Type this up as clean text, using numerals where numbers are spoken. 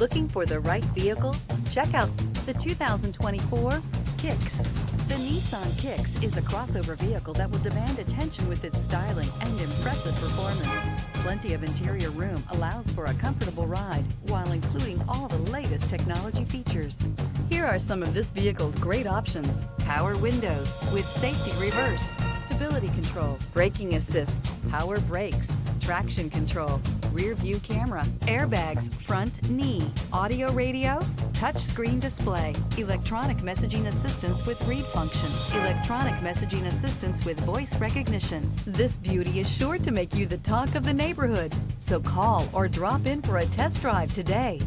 Looking for the right vehicle? Check out the 2024 Kicks. The Nissan Kicks is a crossover vehicle that will demand attention with its styling and impressive performance. Plenty of interior room allows for a comfortable ride while including all the latest technology features. Here are some of this vehicle's great options: power windows with safety reverse, stability control, braking assist, power brakes, traction control, rear view camera, airbags, front knee, audio radio, touchscreen display, electronic messaging assistance with read function, electronic messaging assistance with voice recognition. This beauty is sure to make you the talk of the neighborhood. So call or drop in for a test drive today.